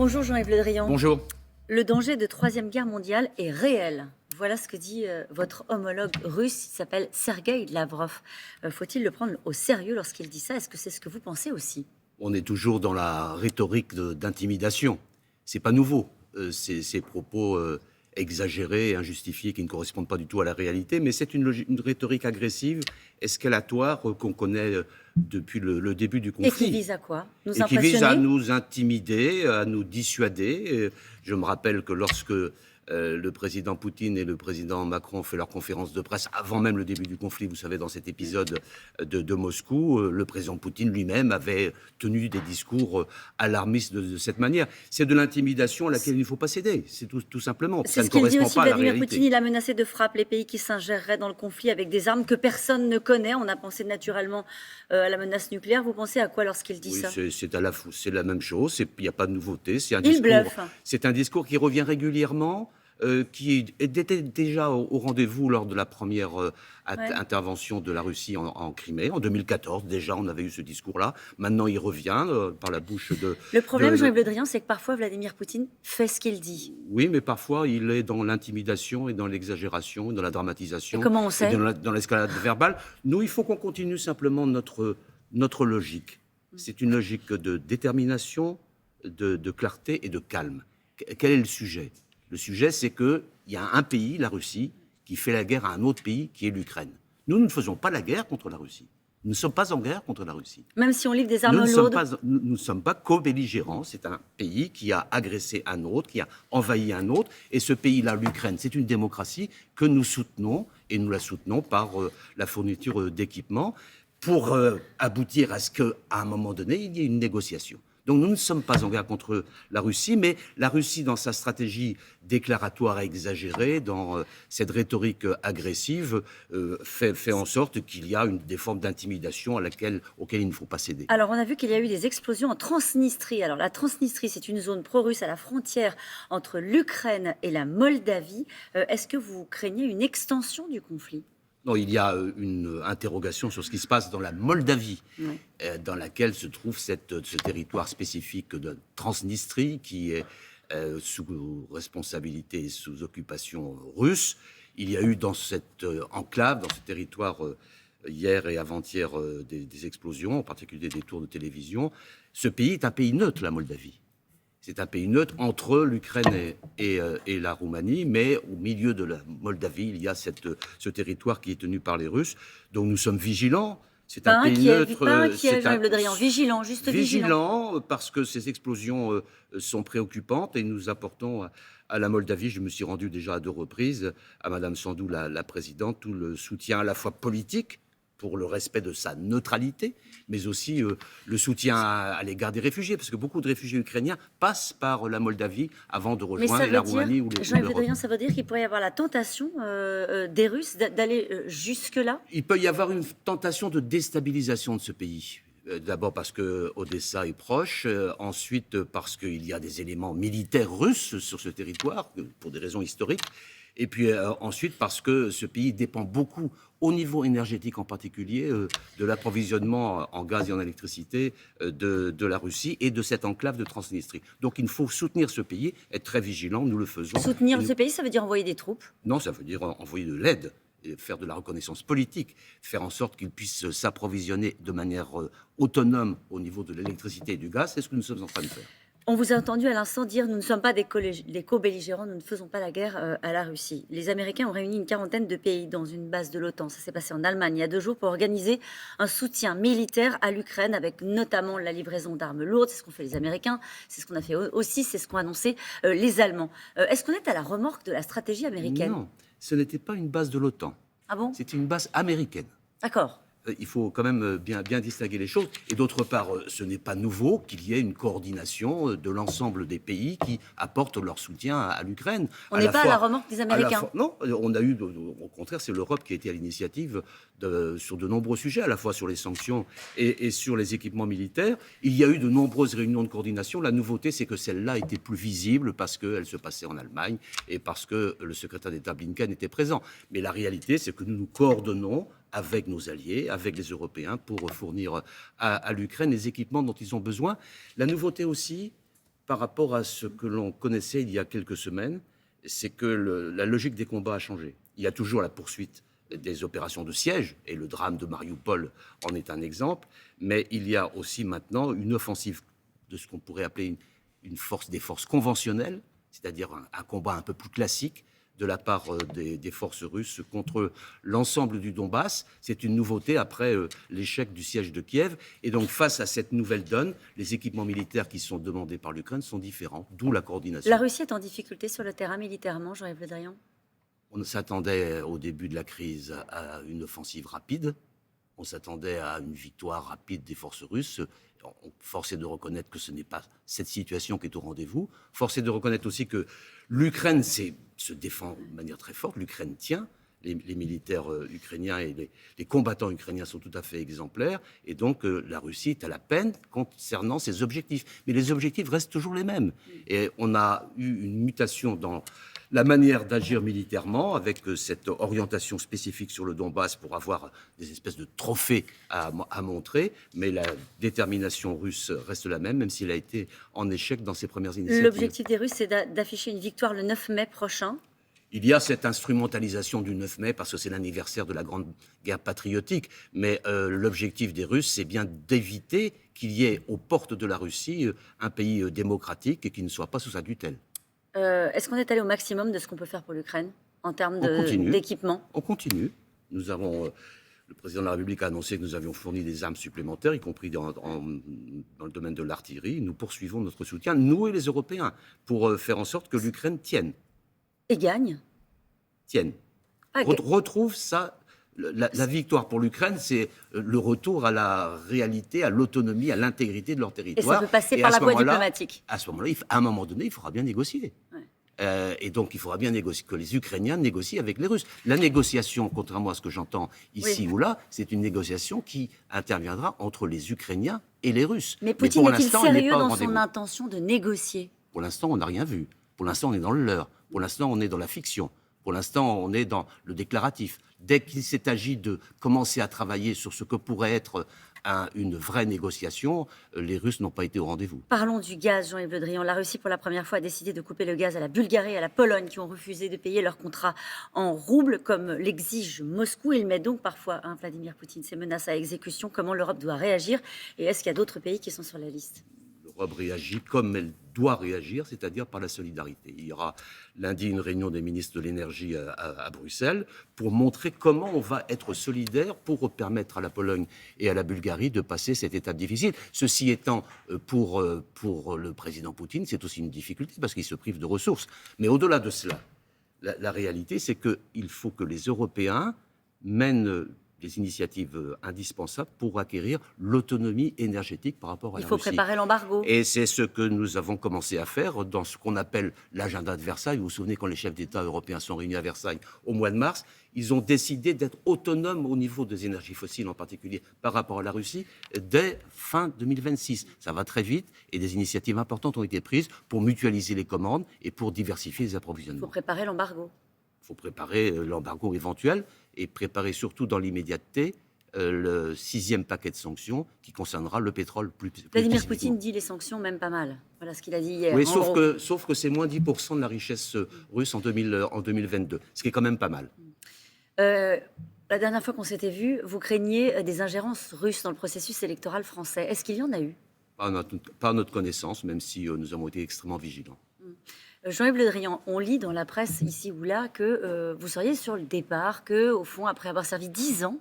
Bonjour Jean-Yves Le Drian. Bonjour. Le danger de troisième guerre mondiale est réel. Voilà ce que dit votre homologue russe, il s'appelle Sergueï Lavrov. Faut-il le prendre au sérieux lorsqu'il dit ça? Est-ce que c'est ce que vous pensez aussi? On est toujours dans la rhétorique d'intimidation. C'est pas nouveau. Ces propos exagérés, injustifiés, qui ne correspondent pas du tout à la réalité, mais c'est une rhétorique agressive, escalatoire, qu'on connaît depuis le début du conflit. Et qui vise à quoi? Nous Et qui impressionner? vise à nous intimider, à nous dissuader. Je me rappelle que lorsque le président Poutine et le président Macron ont fait leur conférence de presse avant même le début du conflit, vous savez, dans cet épisode de Moscou, le président Poutine lui-même avait tenu des discours alarmistes de cette manière. C'est de l'intimidation à laquelle il ne faut pas céder, c'est tout simplement. C'est Ça ce ne qu'il dit correspond aussi, pas à la Vladimir réalité. Poutine. Il a menacé de frapper les pays qui s'ingéreraient dans le conflit avec des armes que personne ne connaît. On a pensé naturellement à la menace nucléaire. Vous pensez à quoi lorsqu'il dit Oui, ça? c'est la même chose, il n'y a pas de nouveauté. Il bluffe. C'est un discours qui revient régulièrement, qui était déjà au rendez-vous lors de la première intervention de la Russie en Crimée. En 2014, déjà, on avait eu ce discours-là. Maintenant, il revient par la bouche de... Le problème, Jean-Yves Le Drian, c'est que parfois Vladimir Poutine fait ce qu'il dit. Oui, mais parfois, il est dans l'intimidation et dans l'exagération, et dans la dramatisation. Et comment on sait? Et dans l'escalade verbale. Nous, il faut qu'on continue simplement notre logique. C'est une logique de détermination, de clarté et de calme. Quel est le sujet? Le sujet, c'est qu'il y a un pays, la Russie, qui fait la guerre à un autre pays, qui est l'Ukraine. Nous ne faisons pas la guerre contre la Russie. Nous ne sommes pas en guerre contre la Russie. Même si on livre des armes Nous lourdes? ne sommes pas co-belligérants. C'est un pays qui a agressé un autre, qui a envahi un autre. Et ce pays-là, l'Ukraine, c'est une démocratie que nous soutenons. Et nous la soutenons par la fourniture d'équipements pour aboutir à ce qu'à un moment donné, il y ait une négociation. Donc nous ne sommes pas en guerre contre la Russie, mais la Russie, dans sa stratégie déclaratoire exagérée, dans cette rhétorique agressive, fait en sorte qu'il y a des formes d'intimidation auxquelles il ne faut pas céder. Alors, on a vu qu'il y a eu des explosions en Transnistrie. Alors, la Transnistrie, c'est une zone pro-russe à la frontière entre l'Ukraine et la Moldavie. Est-ce que vous craignez une extension du conflit? Non, il y a une interrogation sur ce qui se passe dans la Moldavie, Oui. dans laquelle se trouve ce territoire spécifique de Transnistrie qui est sous responsabilité et sous occupation russe. Il y a eu dans cette enclave, dans ce territoire, hier et avant-hier, des explosions, en particulier des tours de télévision. Ce pays est un pays neutre, la Moldavie. C'est un pays neutre entre l'Ukraine et la Roumanie, mais au milieu de la Moldavie, il y a ce territoire qui est tenu par les Russes. Donc nous sommes vigilants. C'est un pays neutre. Pas inquiet, Jean-Yves Le Drian. Vigilant, juste vigilant. Vigilant, parce que ces explosions sont préoccupantes et nous apportons à la Moldavie, je me suis rendu déjà à 2 reprises, à Madame Sandou, la présidente, tout le soutien à la fois politique, pour le respect de sa neutralité, mais aussi le soutien à l'égard des réfugiés, parce que beaucoup de réfugiés ukrainiens passent par la Moldavie avant de rejoindre la Roumanie ou Jean-Yves Le l'Europe. Drian, ça veut dire qu'il pourrait y avoir la tentation des Russes d'aller jusque-là? Il peut y avoir une tentation de déstabilisation de ce pays. D'abord parce que Odessa est proche, ensuite parce qu'il y a des éléments militaires russes sur ce territoire, pour des raisons historiques, et puis ensuite parce que ce pays dépend beaucoup, au niveau énergétique en particulier, de l'approvisionnement en gaz et en électricité de la Russie et de cette enclave de Transnistrie. Donc il faut soutenir ce pays, être très vigilant, nous le faisons. Soutenir ce pays, ça veut dire envoyer des troupes? Non, ça veut dire envoyer de l'aide, et faire de la reconnaissance politique, faire en sorte qu'ils puissent s'approvisionner de manière autonome au niveau de l'électricité et du gaz. C'est ce que nous sommes en train de faire. On vous a entendu à l'instant dire nous ne sommes pas des co-belligérants, nous ne faisons pas la guerre à la Russie. Les Américains ont réuni une quarantaine de pays dans une base de l'OTAN. Ça s'est passé en Allemagne il y a 2 jours pour organiser un soutien militaire à l'Ukraine avec notamment la livraison d'armes lourdes. C'est ce qu'ont fait les Américains, c'est ce qu'on a fait aussi, c'est ce qu'ont annoncé les Allemands. Est-ce qu'on est à la remorque de la stratégie américaine? Non, ce n'était pas une base de l'OTAN. Ah bon? C'était une base américaine. D'accord. Il faut quand même bien distinguer les choses. Et d'autre part, ce n'est pas nouveau qu'il y ait une coordination de l'ensemble des pays qui apportent leur soutien à l'Ukraine. On n'est pas à la remorque des Américains. Non, on a eu, au contraire, c'est l'Europe qui a été à l'initiative sur de nombreux sujets, à la fois sur les sanctions et sur les équipements militaires. Il y a eu de nombreuses réunions de coordination. La nouveauté, c'est que celle-là était plus visible parce qu'elle se passait en Allemagne et parce que le secrétaire d'État Blinken était présent. Mais la réalité, c'est que nous nous coordonnons avec nos alliés, avec les Européens, pour fournir à l'Ukraine les équipements dont ils ont besoin. La nouveauté aussi, par rapport à ce que l'on connaissait il y a quelques semaines, c'est que la logique des combats a changé. Il y a toujours la poursuite des opérations de siège, et le drame de Mariupol en est un exemple, mais il y a aussi maintenant une offensive de ce qu'on pourrait appeler des forces conventionnelles, c'est-à-dire un combat un peu plus classique de la part des forces russes contre l'ensemble du Donbass. C'est une nouveauté après l'échec du siège de Kiev. Et donc, face à cette nouvelle donne, les équipements militaires qui sont demandés par l'Ukraine sont différents, d'où la coordination. La Russie est en difficulté sur le terrain militairement, Jean-Yves Le Drian? On s'attendait au début de la crise à une offensive rapide. On s'attendait à une victoire rapide des forces russes. Force est de reconnaître que ce n'est pas cette situation qui est au rendez-vous. Force est de reconnaître aussi que l'Ukraine se défend de manière très forte. L'Ukraine tient. Les militaires ukrainiens et les combattants ukrainiens sont tout à fait exemplaires. Et donc, la Russie est à la peine concernant ses objectifs. Mais les objectifs restent toujours les mêmes. Et on a eu une mutation dans la manière d'agir militairement, avec cette orientation spécifique sur le Donbass pour avoir des espèces de trophées à montrer. Mais la détermination russe reste la même si elle a été en échec dans ses premières initiatives. L'objectif des Russes, c'est d'afficher une victoire le 9 mai prochain. Il y a cette instrumentalisation du 9 mai parce que c'est l'anniversaire de la Grande Guerre patriotique. Mais l'objectif des Russes, c'est bien d'éviter qu'il y ait aux portes de la Russie un pays démocratique et qui ne soit pas sous sa tutelle. Est-ce qu'on est allé au maximum de ce qu'on peut faire pour l'UkraIne en termes d'équipement? On continue. Nous avons... Le président de la République a annoncé que nous avions fourni des armes supplémentaires, y compris dans le domaine de l'artillerie. Nous poursuivons notre soutien, nous et les Européens, pour faire en sorte que l'Ukraine tienne. Et gagne. Tienne. Retrouve ça. La victoire pour l'Ukraine, c'est le retour à la réalité, à l'autonomie, à l'intégrité de leur territoire. Et ça peut passer par la voie diplomatique. À ce moment-là, à un moment donné, il faudra bien négocier. Ouais. Et donc, il faudra bien négocier, que les Ukrainiens négocient avec les Russes. La négociation, contrairement à ce que j'entends ici ou là, c'est une négociation qui interviendra entre les Ukrainiens et les Russes. Mais Poutine est-il sérieux dans son intention de négocier? Pour l'instant, on n'a rien vu. Pour l'instant, on est dans le leurre. Pour l'instant, on est dans la fiction. Pour l'instant, on est dans le déclaratif. Dès qu'il s'est agi de commencer à travailler sur ce que pourrait être une vraie négociation, les Russes n'ont pas été au rendez-vous. Parlons du gaz, Jean-Yves Le Drian. La Russie, pour la première fois, a décidé de couper le gaz à la Bulgarie et à la Pologne, qui ont refusé de payer leur contrat en roubles, comme l'exige Moscou. Il met donc parfois, Vladimir Poutine, ses menaces à exécution. Comment l'Europe doit réagir? Et est-ce qu'il y a d'autres pays qui sont sur la liste? L'Europe réagit comme elle doit réagir, c'est-à-dire par la solidarité. Il y aura lundi une réunion des ministres de l'énergie à Bruxelles pour montrer comment on va être solidaire pour permettre à la Pologne et à la Bulgarie de passer cette étape difficile. Ceci étant, pour le président Poutine, c'est aussi une difficulté parce qu'il se prive de ressources. Mais au-delà de cela, la réalité, c'est qu'il faut que les Européens mènent des initiatives indispensables pour acquérir l'autonomie énergétique par rapport à la Russie. Il faut préparer l'embargo. Et c'est ce que nous avons commencé à faire dans ce qu'on appelle l'agenda de Versailles. Vous vous souvenez, quand les chefs d'État européens sont réunis à Versailles au mois de mars, ils ont décidé d'être autonomes au niveau des énergies fossiles, en particulier par rapport à la Russie, dès fin 2026. Ça va très vite et des initiatives importantes ont été prises pour mutualiser les commandes et pour diversifier les approvisionnements. Il faut préparer l'embargo. Il faut préparer l'embargo éventuel et préparer surtout dans l'immédiateté le 6e paquet de sanctions qui concernera le pétrole plus Vladimir Poutine dit les sanctions même pas mal. Voilà ce qu'il a dit hier. Oui, sauf que c'est moins 10% de la richesse russe en 2022, ce qui est quand même pas mal. La dernière fois qu'on s'était vu, vous craigniez des ingérences russes dans le processus électoral français. Est-ce qu'il y en a eu? Pas à notre connaissance, même si nous avons été extrêmement vigilants. Jean-Yves Le Drian, on lit dans la presse ici ou là que vous seriez sur le départ, que au fond, après avoir servi 10 ans,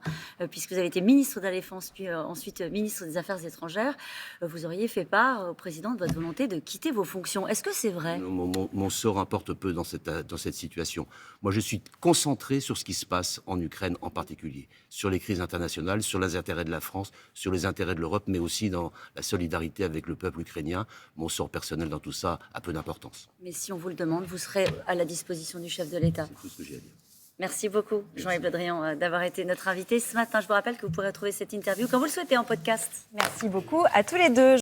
puisque vous avez été ministre de la Défense, puis ensuite ministre des Affaires étrangères, vous auriez fait part au président de votre volonté de quitter vos fonctions. Est-ce que c'est vrai? Mon sort importe peu dans cette situation. Moi, je suis concentré sur ce qui se passe en Ukraine en particulier, sur les crises internationales, sur les intérêts de la France, sur les intérêts de l'Europe, mais aussi dans la solidarité avec le peuple ukrainien. Mon sort personnel dans tout ça a peu d'importance. Mais si on vous le demande, vous serez à la disposition du chef de l'État. C'est tout ce que j'ai à dire. Merci beaucoup, Jean-Yves Le Drian, d'avoir été notre invité ce matin. Je vous rappelle que vous pourrez trouver cette interview quand vous le souhaitez en podcast. Merci beaucoup à tous les deux.